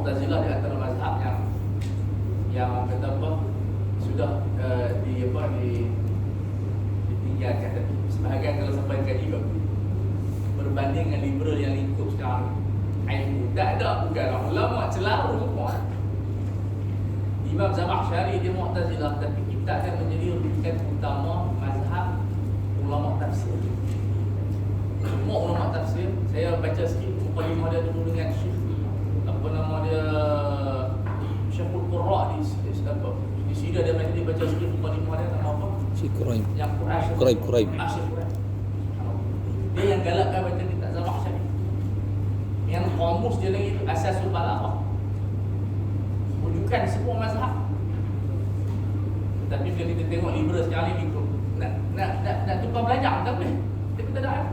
Mu'tazilah di antara mazhab yang kata apa sudah ditinggalkan. Tapi sebahagian kalau sampai kaji berbanding dengan liberal yang lingkup sekarang, ilmu tak ada, bukan ulama celaru semua. Imam Zamakhsyari dia Mu'tazilah, tapi kita akan menjadi rujukan utama mazhab ulama tafsir. Semua ulama tafsir, saya baca sikit mukadimah dia dulu dengan Syekh apa nama dia, Syekhul Qurra di sini dia baca sikit mukadimah dia nama apa? Syekh Quraib. Yang Quran Quraib. Syekh Quraib. Dia yang galakkan baca kitab Zamakhsyari. Yang kamus dia lagi itu Asasul Balaghah. Rujukan semua mazhab. Tapi bila kita tengok liberal sekali ni nak tukar belajar tak boleh. Kita tak ada.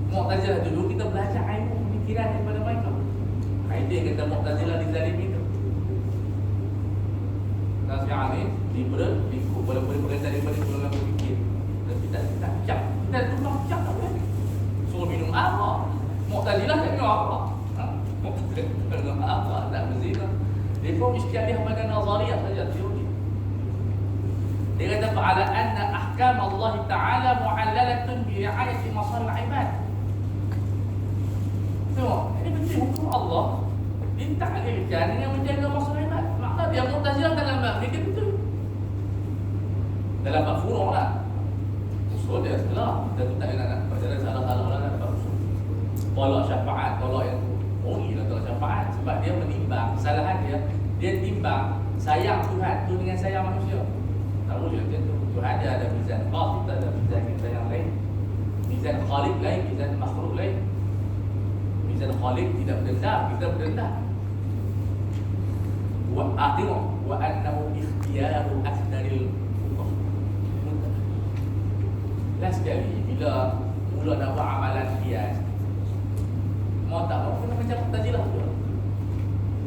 Mu'tazilah dulu kita belajar ilmu pemikiran daripada mereka. Idea kata Mu'tazilah dizalimi tu. Dan sekarang ni liberal ikut walaupun berkaitan daripada golongan berfikir. Tapi tak cak. Kita tukar cak tak boleh. Suruh minum arak. Mu'tazilah tak minum arak. Mu'tazilah minum arak tak berzina. Dia pun istiadah pada nazariyah saja, teori. Dia kata fa'ala anna ahkam Allah Ta'ala mu'allalatun bi'ayati masalih ibad. Tengok, ini penting hukum Allah ditaklilkan dengan menjaga masalah ibad. Maka dia Mu'tazilah dalam bab ni dia betul. Dalam bab furu' lah. Usul dia salah. Kita tu tak nak baca salah-salah orang nak bab usul. Tolak syafaat, tolak yang lah tolak syafaat. Sebab dia menimbang kesalahan dia timbang sayang Tuhan tu dengan sayang manusia. Tak boleh macam tu. Tuhan dia ada mizan khas, kita ada mizan kita yang lain. Mizan khaliq lain, mizan makhluk lain. Mizan khaliq tidak berdendam, kita berdendam. Tengok wa annahu ikhtiyaru akdaril fuqah. Last sekali bila mula nak buat amalan qiyas, mau tak mau kena macam Mu'tazilah tu.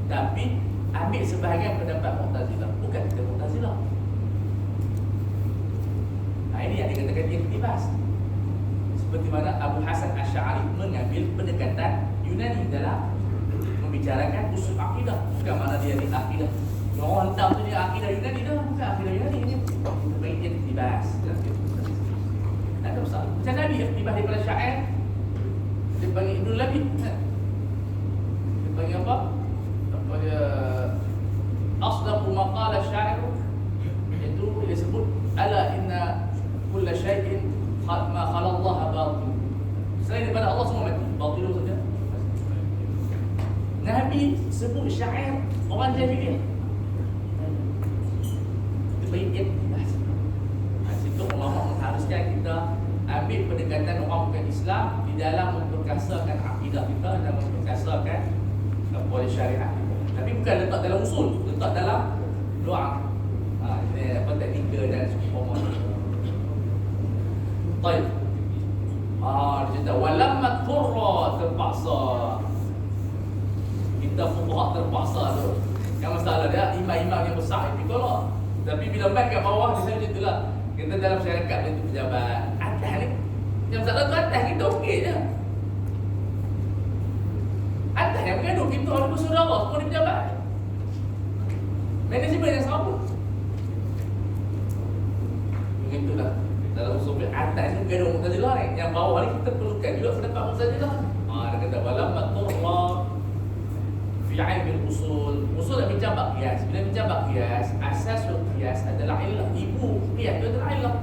Tapi ambil sebahagian pendapat Mu'tazilah, bukan kita Mu'tazilah. Nah, ini yang dikatakan iktibas. Seperti mana Abu Hasan Asy'ari mengambil pendekatan Yunani dalam membicarakan usul akidah. Bukan mana dia ni akidah. Orang hentam tu dia akidah Yunani dah, bukan akidah Yunani ni. Kita bagi iktibas. Tak ada masalah. Macam Nabi iktibas daripada syair. Dia bagi Ibnu Labid. Dia bagi apa? Apa dia? Asdaqu maqala syair. Itu dia sebut ala inna kulla syai'in ma khala Allah batil. Selain daripada Allah semua mati. Batil saja. Nabi sebut syair orang jahiliyah. Dia bagi iktibas. Situ ulama mengharuskan kita ambil pendekatan orang bukan Islam di dalam memperkasakan akidah kita dan memperkasakan boleh syariat kita. Tapi bukan letak dalam usul, letak dalam doa. Ini apa teknikal dan seumpama. Baik. Dia cerita walamma turra terpaksa. Kita fuqaha terpaksa tu. Yang masalah dia imam-imam yang besar itu tolak. Tapi bila mai kat bawah dia macam itulah. Kita dalam syarikat dia tu pejabat. Atas ni. Yang masalah tu atas kita okey je. Atas yang mengadu kita orang bersaudara semua di pejabat. Manajemen yang sama. Begitulah. Dalam usul atas ni gaduh Mu'tazilah ni. Yang bawah ni kita perlukan juga pendapat Mu'tazilah. Dia kata walamma turra fi ilmi usul. Usul nak bincang bab qiyas. Bila bincang bab qiyas, asasul qiyas adalah illah. Ibu qiyas itu adalah illah.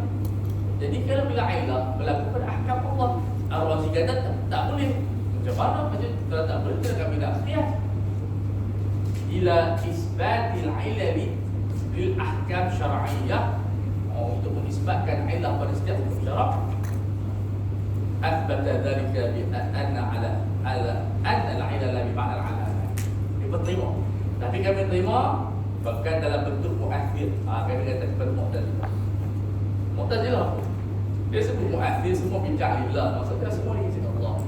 Jadi kalau bila illah melakukan ahkam Allah, Ar-Razi kata tak boleh. Macam mana? Macam kalau tak boleh kita akan bila qiyas. Ila isbatil ilali bil ahkam syar'iyyah. Untuk menisbatkan illah pada setiap hukum syarak. Athbata dhalika bi anna ala anna al-ilala bi ma'na al-alama. Kita terima. Tapi kami terima bahkan dalam bentuk mu'athir. Kami kata kepada Mu'tazilah. Mu'tazilah dia sebut mu'athir semua bincang lillah. Maksudnya semua di sini Allah.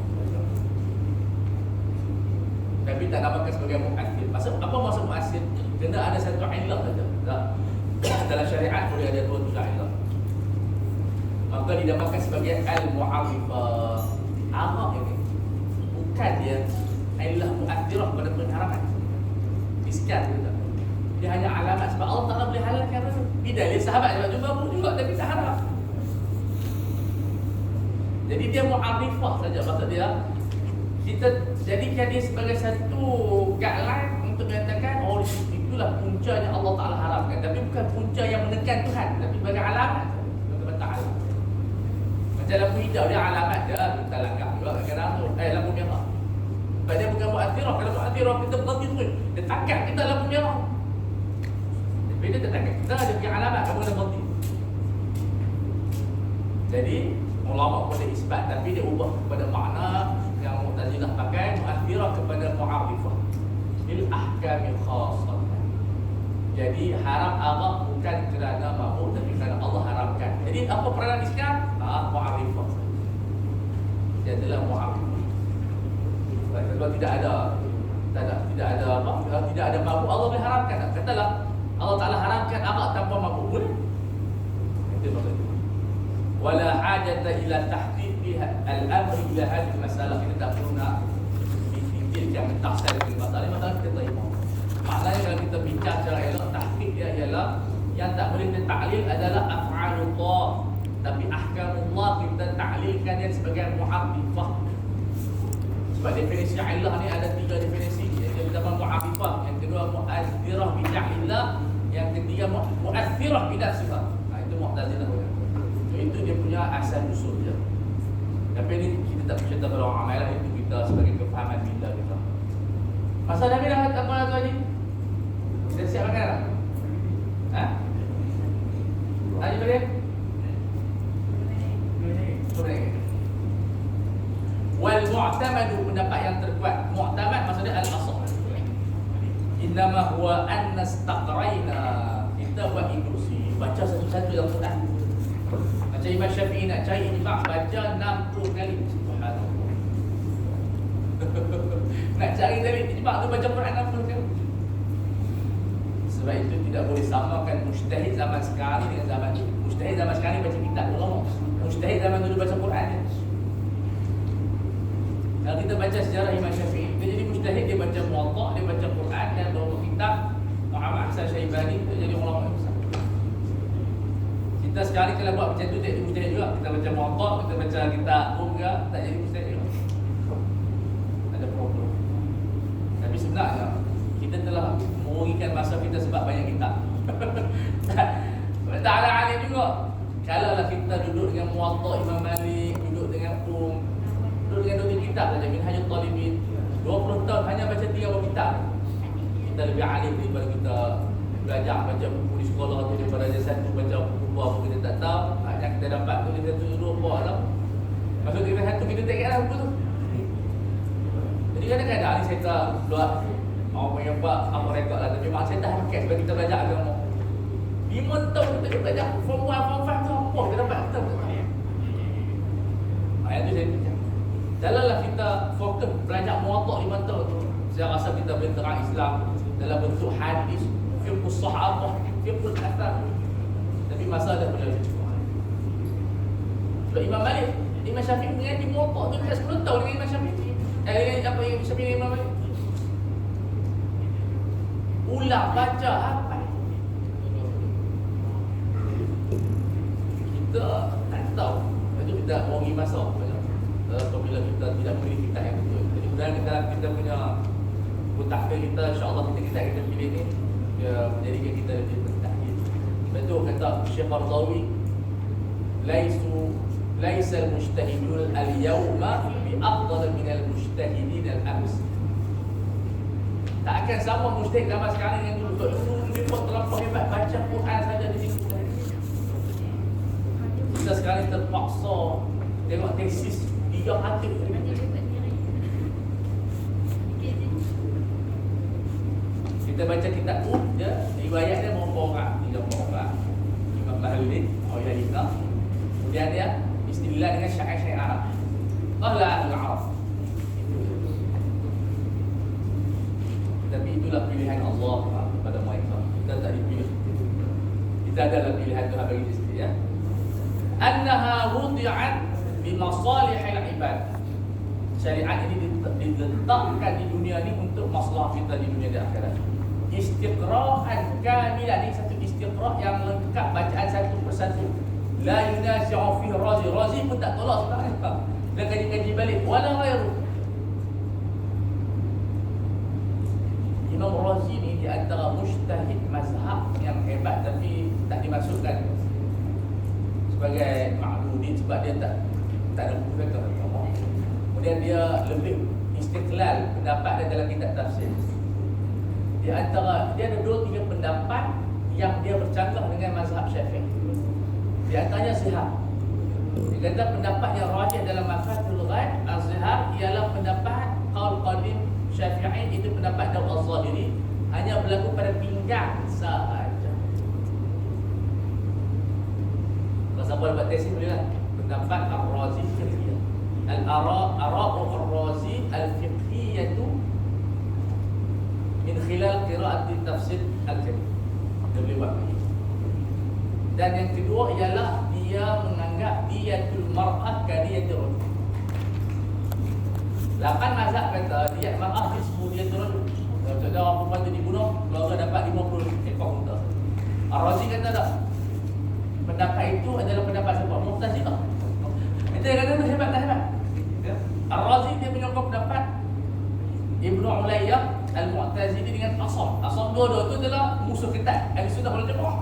Tapi tak namakan sebagai mu'athir. Maksud apa maksud mu'athir? Kena ada satu illah saja. Dalam syariat boleh ada dua illah. Maka dinamakan sebagai al-mu'arifah. Arab ini bukan dia illah mu'athirah pada perkaraman. riskan kita. Dia hanya alamat sebab Allah Ta'ala boleh halalkan rasa. Bidalil sahabat sebab jumpa pun juga tapi tak haram. Jadi dia mu'arifah saja. Maksud dia, kita jadikan dia sebagai satu guideline untuk menyatakan oh itulah puncanya Allah Ta'ala haramkan. Tapi bukan punca yang menekan Tuhan, tapi sebagai alamat. Macam lampu hijau dia alamat dia, kita langgar juga kadang-kadang tu. Lampu merah. Sebab dia bukan mu'athirah. Kalau mu'athirah kita berhenti terus, dia tangkap kita lampu merah. Tapi dia tak tangkap kita, dia punya alamat, kamu kena berhenti. Jadi ulama boleh isbat, tapi dia ubah kepada makna yang Mu'tazilah pakai, mu'athirah kepada mu'arifah lil ahkamil khassah. Jadi haram arak bukan kerana mabuk, tapi kerana Allah haramkan. Jadi apa peranan Islam? Mu'arifah. Dia adalah mu'arifah. Kalau tidak ada apa? Tidak ada mabuk, Allah boleh haramkan. Katalah Allah Ta'ala haramkan arak tanpa mabuk, boleh? Itu maksudnya. Wala hajata ila tahqiqi al-amri ila hadhihi masalah. Kita tak perlu nak detailkan mentafsir dengan masalah kita terima. Maknanya kalau kita bincang secara elok, tahqiq dia ialah yang tak boleh ditaklil adalah af'alullah, tapi ahkamullah kita taklilkan dia sebagai mu'arifah. Sebab definisi illah ni ada 3 definisi. Yang pertama mu'arifah, yang kedua mu'athirah bid'illah, yang ketiga mu'athirah bid'asifah. Itu Mu'tazilah. Itu dia punya asal usul dia. Tapi ni kita tak bercerita pada orang ramai lah. Itu kita sebagai kefahaman bila kita. Masa Nabi dah apa lah tu tadi? Dah siap makan tak? Tadi boleh? Boleh. Wal mu'tamadu, pendapat yang terkuat. Mu'tamad maksudnya al-asal. Innama huwa anna istaqraina. Kita buat induksi, baca satu-satu dalam Quran. Macam Imam Syafi'i nak cari ijma' baca 60 kali. Subhanallah. Nak cari dalil ijma' tu baca Quran 60 kali. Sebab itu tidak boleh samakan mujtahid zaman sekarang dengan zaman dulu. Mujtahid zaman sekarang baca kitab ulama. Mujtahid zaman dulu baca Quran. Kalau kita baca sejarah Imam Syafi'i, dia jadi mujtahid, dia baca Muwatta', dia baca Quran dan bawa kitab Muhammad Hasan Syaibani, dia jadi ulama besar. Kita sekarang kalau buat macam tu tak jadi mujtahid juga. Kita baca Muwatta', kita baca kitab juga, tak jadi mujtahid juga. Ada problem. Tapi sebenarnya kita telah merugikan masa kita sebab banyak kitab. Tak ada alim juga. Kalaulah kita duduk dengan Muwatta' Imam Malik, duduk dengan duduk dengan 2 kitab saja, Minhajul Talibin, 20 tahun hanya baca 3 buah kitab. Kita lebih alim daripada kita belajar baca buku di sekolah tu, daripada ada satu baca buku apa kita tak tahu. Yang kita dapat tu dia satu dua buah lah. Maksud kita satu kita tak ingat lah buku tu. Jadi kadang-kadang ni saya tak buat orang punya buat apa rekod lah, tapi mak saya dah pakai sebab kita belajar agama. 5 tahun kita belajar form 1, form 5 tu apa kita dapat kita tak tahu. Yang tu saya bincang. Janganlah kita fokus belajar Muwatta' 5 tahun tu. Saya rasa kita boleh terang Islam dalam bentuk hadis, fiqh sahabah, fiqh athar. Tapi masa dah boleh lebih cepat. Sebab Imam Malik, Imam Syafi'i mengaji Muwatta' tu dekat 10 tahun dengan Imam Syafi'i. Apa Imam Syafi'i dengan Imam Malik? Ulang, baca, hafal. Kita tak tahu. Itu kita rugi masa apabila kita tidak memilih kitab yang betul. Jadi mudah-mudahan kita punya mutakhir kita, insya-Allah kita pilih ni dia menjadikan kita lebih bertakhir. Betul kata Syekh Qardawi, laisa al-mujtahidun al-yawma bi afdal min al-mujtahidin al-ams. Tak akan sama mujtahid zaman sekarang dengan dulu. Dulu dia pun terlampau hebat baca Quran saja di sini. Kita sekarang terpaksa tengok tesis dia hati. Kita baca kitab tu, dia riwayat dia berapa orang? 3 orang. Imam Bahrudin, Auyalina. Kemudian dia istilah dengan syair-syair Arab. Qala al-Arab. Tapi itulah pilihan Allah kepada mereka. Kita tak dipilih. Kita adalah pilihan Tuhan bagi diri sendiri, ya. Annaha wudi'at bi masalihil ibad. Syariat ini diletakkan di dunia ni untuk masalah kita di dunia dan akhirat. istiqra'an kamilan. Ini satu istiqra' yang lengkap, bacaan satu persatu. La yunasi'u fihi Razi. Razi pun tak tolak sebenarnya. Dan kaji-kaji balik wala ghairu. Imam Razi ni di antara mujtahid mazhab yang hebat, tapi tak dimasukkan sebagai ma'dudin sebab dia tak ada buku fiqh. Kemudian dia lebih istiqlal pendapat dia dalam kitab tafsir. Di antara dia ada 2-3 pendapat yang dia bercanggah dengan mazhab Syafi'i. Di antaranya zihar. Dia kata pendapat yang rajih dalam Mafathul Ghaib az-zihar ialah pendapat qaul qadim Syafi'i, itu pendapat Daud Az-Zahiri, hanya berlaku pada pinggang sahaja. Kalau siapa buat tesis boleh lah. Pendapat Ar-Razi fiqhiyah. Al-ara'u Ar-Razi al-fiqhiyatu min khilal qira'ati tafsir al-karim. Dia boleh buat begitu. Dan yang kedua ialah dia menganggap diyatul mar'ah kadiyatul rajul. 8 mazhab kata dia mar'ah nisfu diyatul rajul. Kalau ada orang perempuan tu dibunuh, keluarga dapat 50 ekor unta. Ar-Razi kata tak. Pendapat itu adalah pendapat siapa? Mu'tazilah. Kita kata tu hebat tak hebat? Ar-Razi dia menyokong pendapat Ibnu Ulayyah Al-Mu'tazili dengan Asam. Asam dua-dua itu adalah musuh ketat Ahlussunnah wal Jamaah.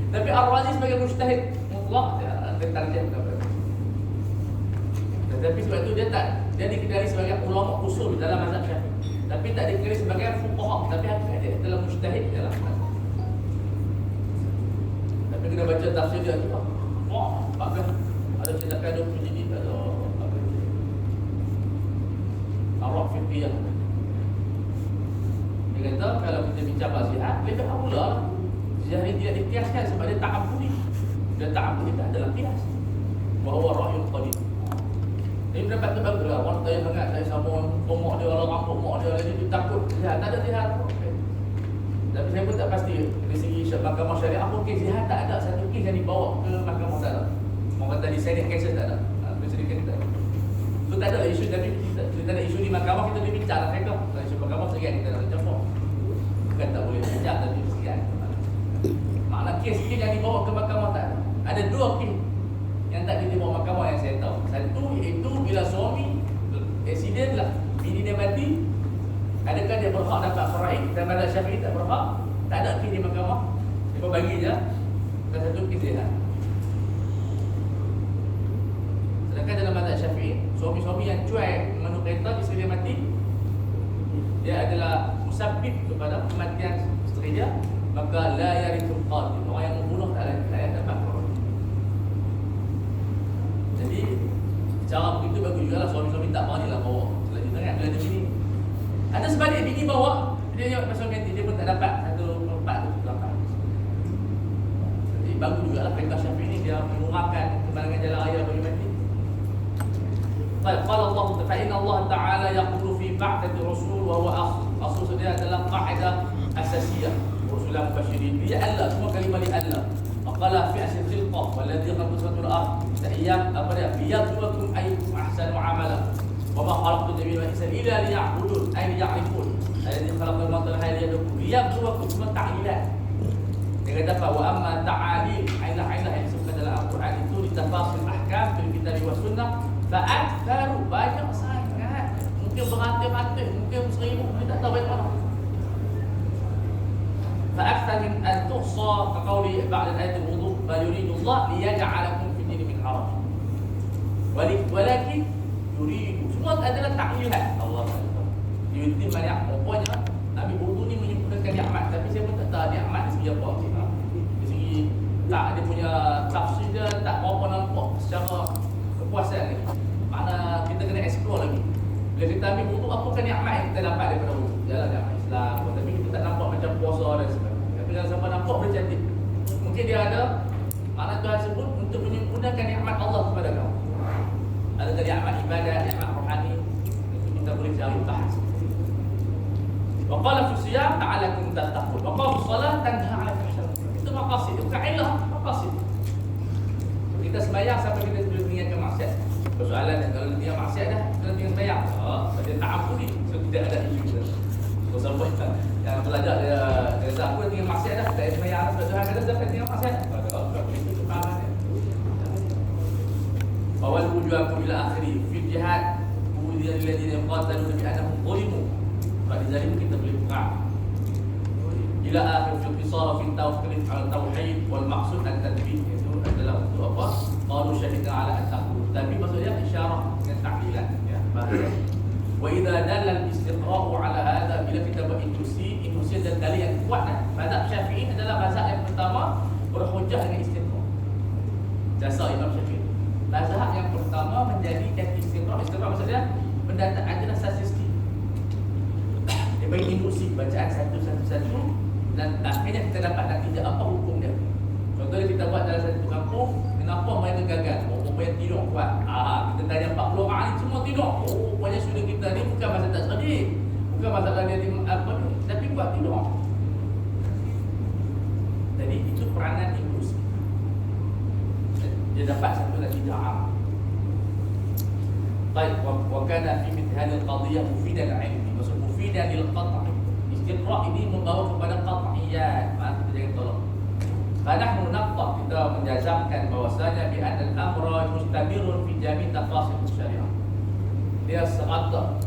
Tapi Ar-Razi sebagai mujtahid mutlak dia tarjih pendapat. Tetapi sebab itu dia dikenali sebagai ulama usul dalam mazhab Syafi'i. Tapi tak dikenali sebagai fuqaha, tapi dia adalah mujtahid dalam mazhab. Tapi kena baca tafsir dia tu. Wah, bagus. Ada cetakan 20 jilid ada apa ni? Arab fiqhiyah. Dia kata kalau kita bincang zihar, lebih aula. Zihar ini tidak dikiaskan sebab dia ta'abbudi. Dan ta'abbudi tak adalah kias. Bahawa ra'yul qadim. Ini pendapat tu bagus lah. Orang tanya sangat, saya sama pomok dia, orang rambut pomok dia, dia takut zihar. Tak ada zihar. Tapi saya pun tak pasti dari segi mahkamah syariah apa kes zihar tak ada satu kes yang dibawa ke mahkamah tak ada. Orang kata decided cases tak ada. Presiden kita tak ada. Itu tak ada isu, tapi kita ada isu di mahkamah, kita boleh bincang lah mereka. Kalau isu mahkamah sekian kita nak campur. Bukan tak boleh bincang, tapi sekian. Makna kes yang dibawa ke mahkamah tak ada. Ada 2 kes yang tak dibawa mahkamah yang saya tahu. Satu iaitu bila suami accident lah, bini dia mati, adakah dia berhak dapat faraid? Dan mazhab Syafi'i tak berhak. Tak ada kes di mahkamah. Dia bagi je. Dan satu kes dia. Sedangkan dalam mazhab Syafi'i, suami-suami yang cuai mengandung kereta isteri dia mati, dia adalah musabbib kepada kematian isteri dia, maka la yarithul qatil. Orang yang membunuh tak layak dapat faraid. Jadi cara begitu bagus juga lah. Suami-suami tak beranilah bawa. Selanjutnya kan bila dia bini, ada sebalik bini bawa, dia tengok pasal mati, dia pun tak dapat 1/4 tu dapat. Jadi bagus juga lah perintah Syafi'i ni, dia mengurangkan kemalangan jalan raya bagi mati. Qala Allah Ta'ala, Allah Ta'ala yaqulu fi ba'dati rasul wa huwa asas dia adalah kaedah asasiyah. Rasulullah mubasyirin dia Allah, semua kalimah di Allah. Qala fi asl khilqah walladhi khalaqal samawati wal ard. Ta'iyam apa dia? Liyabluwakum ayyukum ahsanu amala. Wa ma khalaqtu jamil wal insa illa liya'budun ay liya'rifun. Alladhi khalaqal mauta wal hayata liyabluwakum, semua ta'lilat. Dia kata wa amma ta'alil ailah-ailah yang disebutkan dalam Al-Quran itu ditafasil ahkam fil kitab wa sunnah. Fa'aktharu, banyak sangat. Mungkin beratus-ratus, mungkin 1000, kita tak tahu banyak mana. Fa'akthar min an tuhsa kaqawli ba'da ayat al-wudu' fa yuridu Allah liyaj'alakum fi dini min haraj. Walakin yuridu, semua adalah ta'lilat Allah. Yuridu banyak. Pokoknya Nabi wudu ni menyempurnakan nikmat, tapi saya pun tak tahu nikmat dari segi apa. Dari segi tak dia punya tafsir dia tak berapa nampak secara kepuasan ni. Mana kita kena explore lagi. Bila kita ambil wudu, apakah nikmat yang kita dapat daripada wudu? Jalan nikmat Islam, tapi kita tak nampak macam puasa dan sebagainya. Tapi kalau siapa nampak boleh cantik. Mungkin dia ada makna Tuhan sebut untuk menyempurnakan nikmat Allah kepada kamu. Ada nikmat ibadat, nikmat rohani, itu kita boleh cari bahas. Wa qala fi siyam ta'alakum tattaqun. Wa qala fi salat tanha 'anil fahsya. Itu maqasid, itu kaedah maqasid. Kita sembahyang sampai kita boleh mengingatkan maksiat. Persoalan kalau dia maksiat dah, kita tinggal sembahyang. Dia tak ampuni, so tidak ada isu. So sampai yang belajar dia kata aku tinggal maksiat dah. Tak sembahyang sebab Tuhan kata dah tinggal maksiat. Kalau itu faham dia. Awal wujuhakum ila akhiri fi jihad Uudiyah lilladhina yuqataluna bi annahum zulimu. Kalau dizalimu kita boleh buka ila akhir fil qisar fi tawqif ala tauhid wal maqsud at-tadbir. Itu adalah untuk apa? Qalu syahidna ala at-taqwa. Tapi maksudnya isyarah dengan tahlilan ya. Bahasa wa idza dalla al-istiqra'u ala hadha bila kita berintusi dan dalil yang kuat. Mazhab Syafi'i adalah mazhab yang pertama berhujjah dengan istiqra'. Jasa Imam Syafi'i. Mazhab yang pertama menjadikan istiqra'. Istiqra' maksudnya pendataan adalah statistik. Dia bagi induksi bacaan satu-satu dan akhirnya kita dapat natijah apa hukum dia. Contohnya kita buat dalam satu kampung, kenapa mereka gagal? Rupanya tidur kuat. Kita tanya 40 orang ni semua tidur. Rupanya sudah kita ni bukan masalah tak sedih. Bukan masalah dia apa ni, tapi kuat tidur. Jadi itu peranan induksi. Dia dapat satu natijah am. Baik, wa kana fi mithli hadhihi al-qadhiyyah mufidan lil-'ilmi. Maksud mufidan lil-qat'. Istiqra' ini membawa kepada qat'iyat. Maka kita jangan tolak. Fanahnu naqta, kita menjazamkan bahwasanya bi anna al-amra mustamirun fi jami' tafasil syariah. Dia serata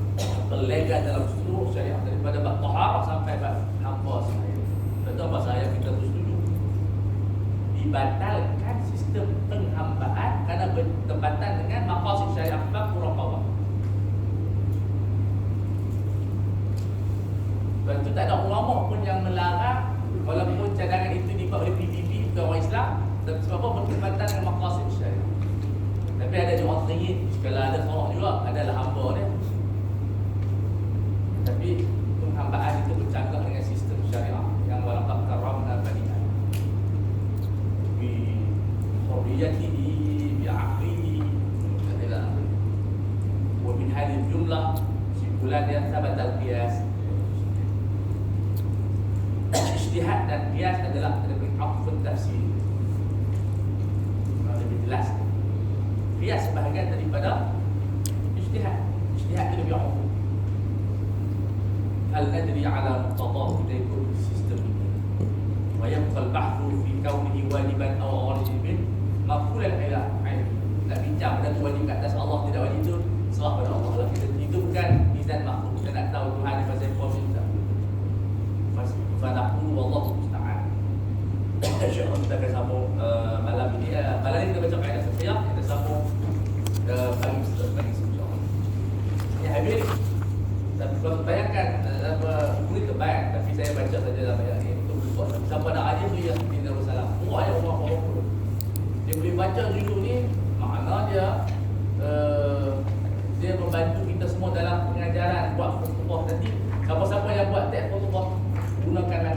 terlega dalam seluruh syariah daripada bab taharah sampai bab hamba saya. Contoh bahasa ayat kita setuju. Dibatalkan sistem penghambaan kerana bertepatan dengan maqasid syariah bab muraqabah. Lepas tu tak ada ulama pun yang melarang walaupun cadangan itu dibuat oleh PBB ke orang Islam sebab apa bertepatan dengan maqasid syariah. Tapi ada juga tinggi kalau ada seorang juga adalah hamba dia. Tapi penghambaan itu bercanggah dengan sistem syariah yang walaqad karramna bani Adam bi hurriyatihi bi aqlihi ila akhir. Wa min hadhihi jumlah simpulan yang thabat al-qiyas. Ijtihad dan qiyas adalah lebih afdal tafsir. Lebih jelas. Qiyas sebahagian daripada ijtihad. Ijtihad itu lebih umum. Hal nadri ala muqtadahu ilaykum sistem ini. Wa yabqa al-bahthu fi kaunihi wajiban aw wajibin maqbulan ila ilmi. Tak bincang dan wajib kat atas Allah tidak wajib itu serah pada Allah lah. Itu bukan mizan makhluk. Kita nak tahu Tuhan ni pasal proses tak. Fanaqulu wallahu musta'an. InsyaAllah kita akan sambung malam ini. Malam ini kita baca kaedah fiqh, kita sambung pagi insyaAllah. Ya habis. Tapi kalau bayangkan boleh terbayang, tapi saya baca saja dalam ayat ini untuk buat siapa nak ajar tu yang Nabi Salam. Ayat Allah dia boleh baca judul ni, makna dia dia membantu kita semua dalam pengajaran buat khutbah nanti. Siapa-siapa yang buat teks khutbah gunakanlah.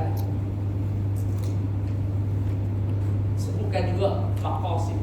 Sebutkan juga maqasid